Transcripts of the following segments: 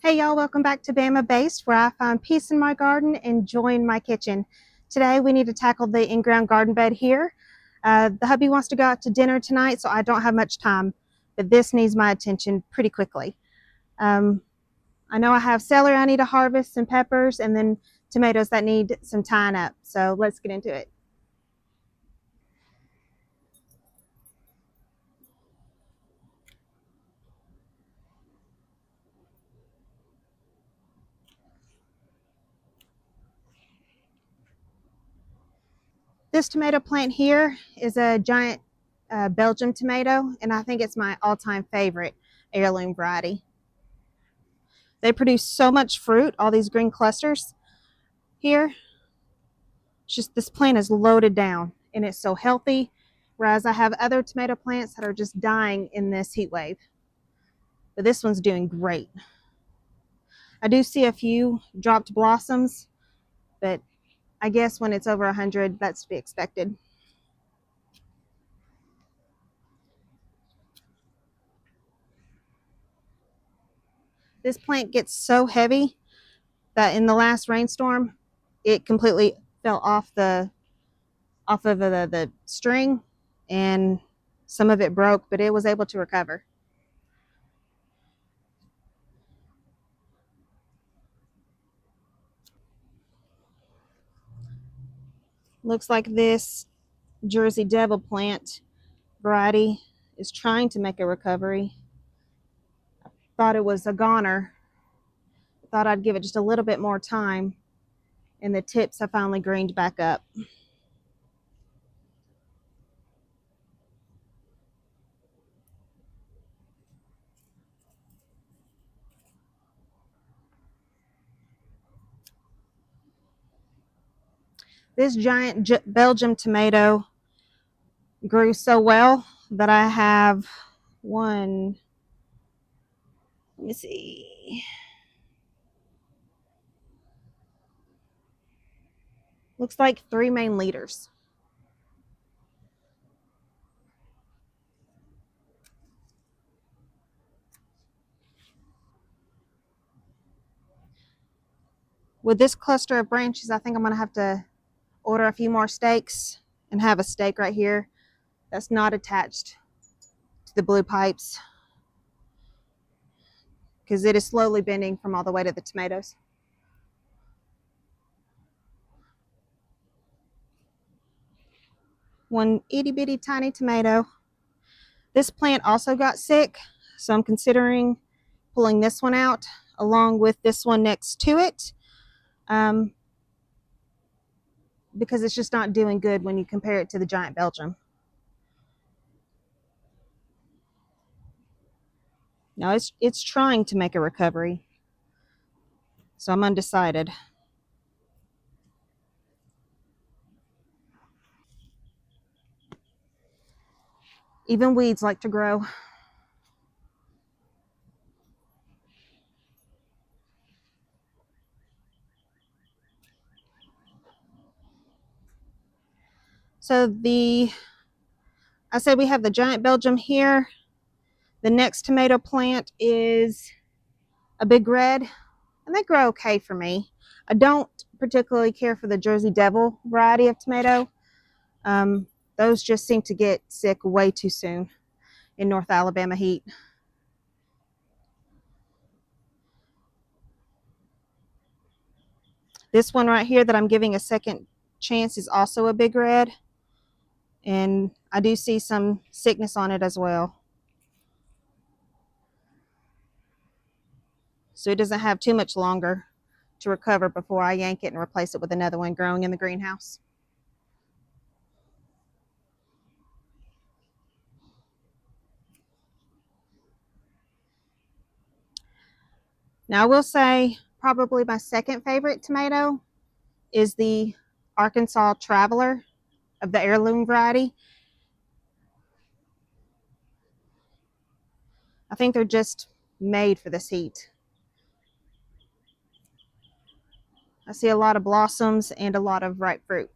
Hey y'all, welcome back to Bama Based, where I find peace in my garden and joy in my kitchen. Today we need to tackle the in-ground garden bed here. The hubby wants to go out to dinner tonight, so I don't have much time, but this needs my attention pretty quickly. I know I have celery I need to harvest, some peppers, and then tomatoes that need some tying up. So let's get into it. This tomato plant here is a giant Belgian tomato, and I think it's my all-time favorite heirloom variety. They produce so much fruit, all these green clusters here. It's just this plant is loaded down and it's so healthy, whereas I have other tomato plants that are just dying in this heat wave. But this one's doing great. I do see a few dropped blossoms, but I guess when it's over 100, that's to be expected. This plant gets so heavy that in the last rainstorm, it completely fell off of the string, and some of it broke, but it was able to recover. Looks like this Jersey Devil plant variety is trying to make a recovery. Thought it was a goner. Thought I'd give it just a little bit more time, and the tips have finally greened back up. This giant Belgium tomato grew so well that I have one, let me see, looks like 3 main leaders. With this cluster of branches, I think I'm going to have to order a few more stakes and have a stake right here that's not attached to the blue pipes, because it is slowly bending from all the weight of the tomatoes. One itty bitty tiny tomato. This plant also got sick, so I'm considering pulling this one out along with this one next to it, because it's just not doing good when you compare it to the giant Belgium. Now it's trying to make a recovery, so I'm undecided. Even weeds like to grow. So I said we have the giant Belgium here. The next tomato plant is a big red, and they grow okay for me. I don't particularly care for the Jersey Devil variety of tomato. Those just seem to get sick way too soon in North Alabama heat. This one right here that I'm giving a second chance is also a big red, and I do see some sickness on it as well. So it doesn't have too much longer to recover before I yank it and replace it with another one growing in the greenhouse. Now I will say probably my second favorite tomato is the Arkansas Traveler of the heirloom variety. I think they're just made for this heat. I see a lot of blossoms and a lot of ripe fruit.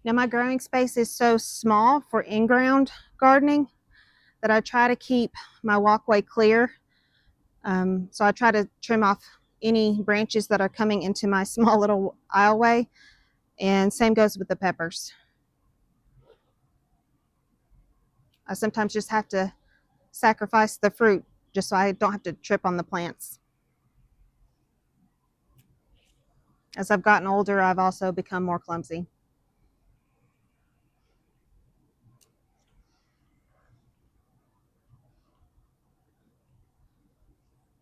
Now my growing space is so small for in-ground gardening that I try to keep my walkway clear. So I try to trim off any branches that are coming into my small little aisleway, and same goes with the peppers. I sometimes just have to sacrifice the fruit just so I don't have to trip on the plants. As I've gotten older, I've also become more clumsy.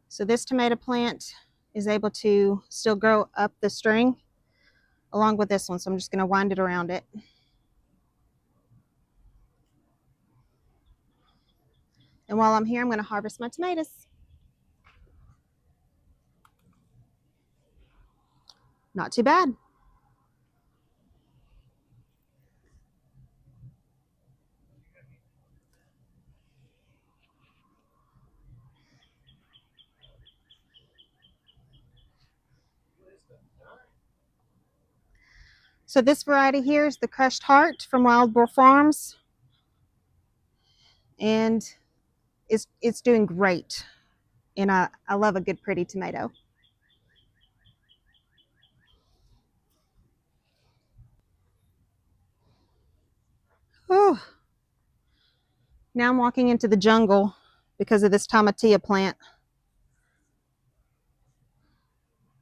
So this tomato plant is able to still grow up the string along with this one. So I'm just going to wind it around it. And while I'm here, I'm going to harvest my tomatoes. Not too bad. So this variety here is the Crushed Heart from Wild Boar Farms. And it's doing great. And I love a good pretty tomato. Oh, now I'm walking into the jungle because of this tomatillo plant.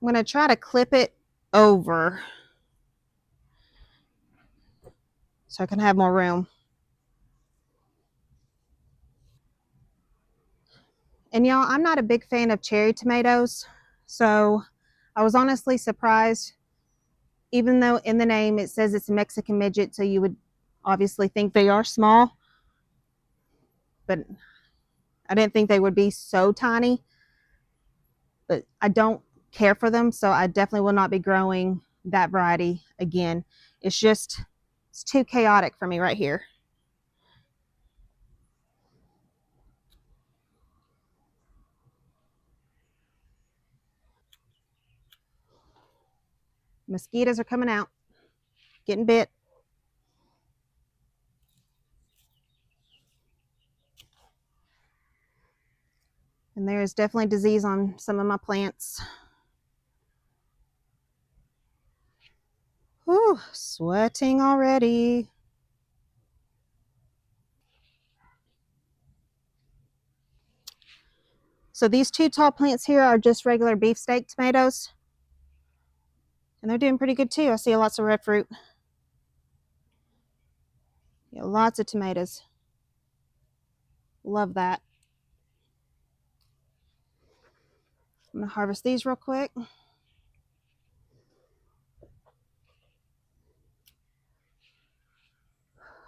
I'm going to try to clip it over so I can have more room. And y'all, I'm not a big fan of cherry tomatoes, so I was honestly surprised, even though in the name it says it's a Mexican midget, so you would obviously think they are small, but I didn't think they would be so tiny. But I don't care for them, so I definitely will not be growing that variety again. It's too chaotic for me right here. Mosquitoes are coming out, getting bit. And there is definitely disease on some of my plants. Whew, sweating already. So these two tall plants here are just regular beefsteak tomatoes. And they're doing pretty good too. I see lots of red fruit. Yeah, lots of tomatoes. Love that. I'm going to harvest these real quick.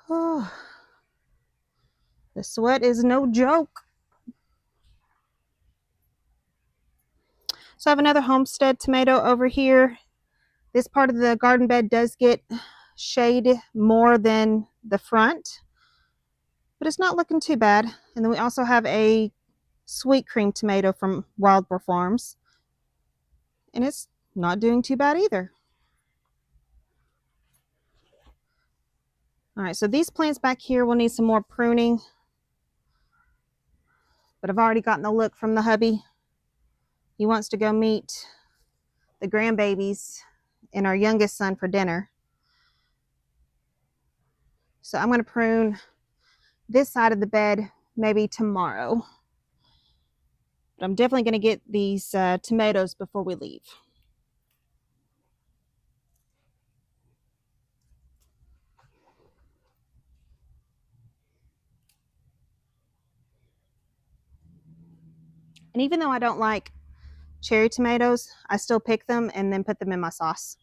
Oh, the sweat is no joke. So I have another homestead tomato over here. This part of the garden bed does get shade more than the front, but it's not looking too bad. And then we also have a sweet cream tomato from Wild Boar Farms, and it's not doing too bad either. All right, so these plants back here will need some more pruning, but I've already gotten the look from the hubby. He wants to go meet the grandbabies and our youngest son for dinner. So I'm going to prune this side of the bed maybe tomorrow. But I'm definitely going to get these tomatoes before we leave. And even though I don't like cherry tomatoes, I still pick them and then put them in my sauce.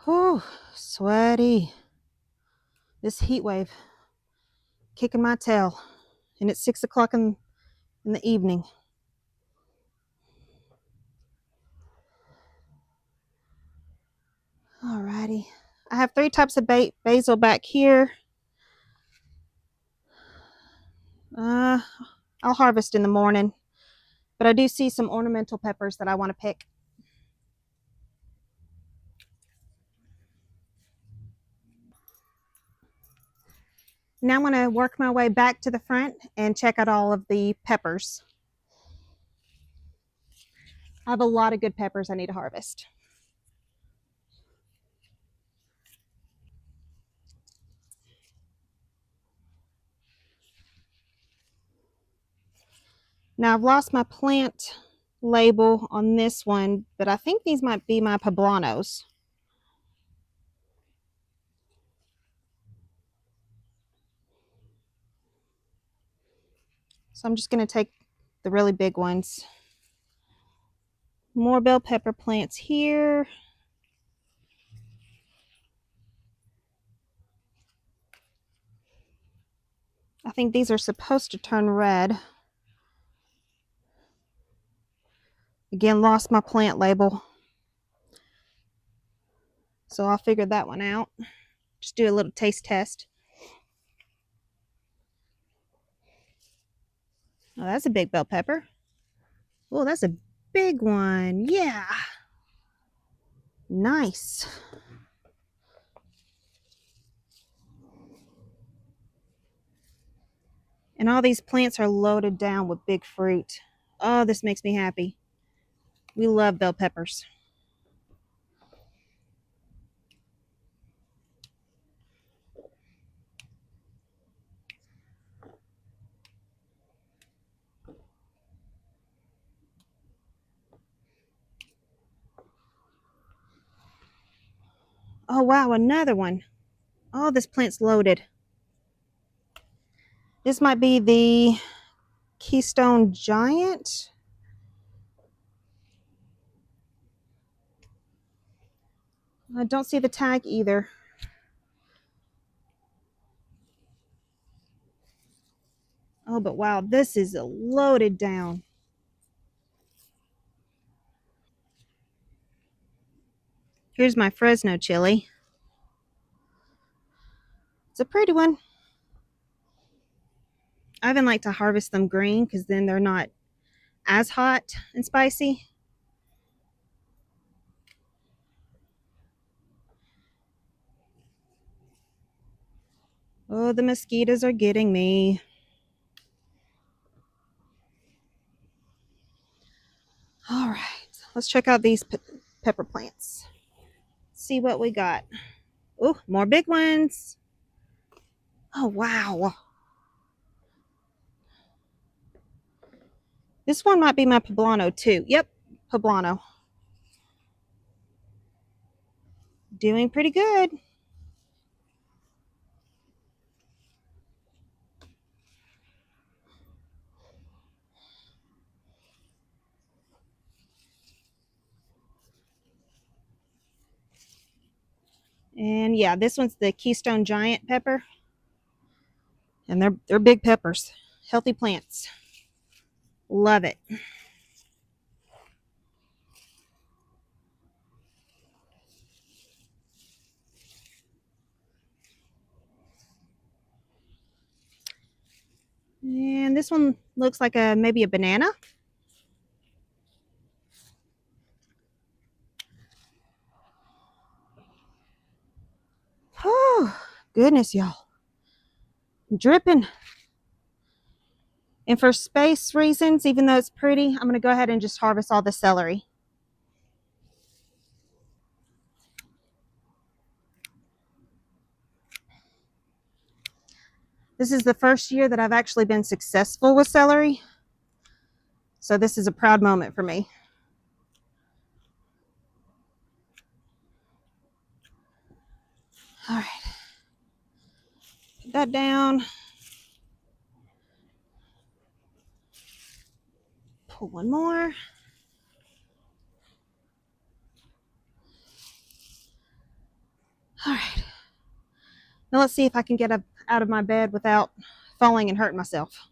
Whew, sweaty. This heat wave kicking my tail. And it's 6 o'clock in the evening. Alrighty. I have 3 types of basil back here. I'll harvest in the morning, but I do see some ornamental peppers that I want to pick. Now I'm going to work my way back to the front and check out all of the peppers. I have a lot of good peppers I need to harvest. Now I've lost my plant label on this one, but I think these might be my poblanos. So I'm just going to take the really big ones. More bell pepper plants here. I think these are supposed to turn red. Again, lost my plant label. So I'll figure that one out. Just do a little taste test. Oh, that's a big bell pepper. Oh, that's a big one. Yeah. Nice. And all these plants are loaded down with big fruit. Oh, this makes me happy. We love bell peppers. Oh, wow, another one. Oh, this plant's loaded. This might be the Keystone Giant. I don't see the tag either. Oh, but wow, this is loaded down. Here's my Fresno chili. It's a pretty one. I even like to harvest them green because then they're not as hot and spicy. Oh, the mosquitoes are getting me. All right, let's check out these pepper plants. See what we got. Oh, more big ones. Oh, wow. This one might be my poblano too. Yep, poblano. Doing pretty good. And yeah, this one's the Keystone Giant pepper. And they're big peppers. Healthy plants. Love it. And this one looks like maybe a banana. Oh, goodness, y'all. I'm dripping. And for space reasons, even though it's pretty, I'm going to go ahead and just harvest all the celery. This is the first year that I've actually been successful with celery. So this is a proud moment for me. All right. Put that down. Pull one more. All right. Now let's see if I can get up out of my bed without falling and hurting myself.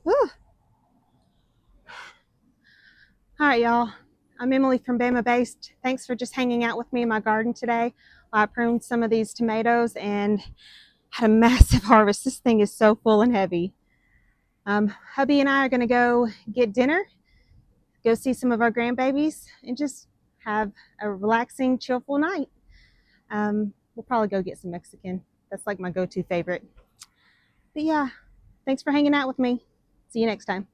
Woo. All right, y'all. I'm Emily from Bama Based. Thanks for just hanging out with me in my garden today. I pruned some of these tomatoes and had a massive harvest. This thing is so full and heavy. Hubby and I are going to go get dinner, go see some of our grandbabies, and just have a relaxing, chillful night. We'll probably go get some Mexican. That's like my go-to favorite. But yeah, thanks for hanging out with me. See you next time.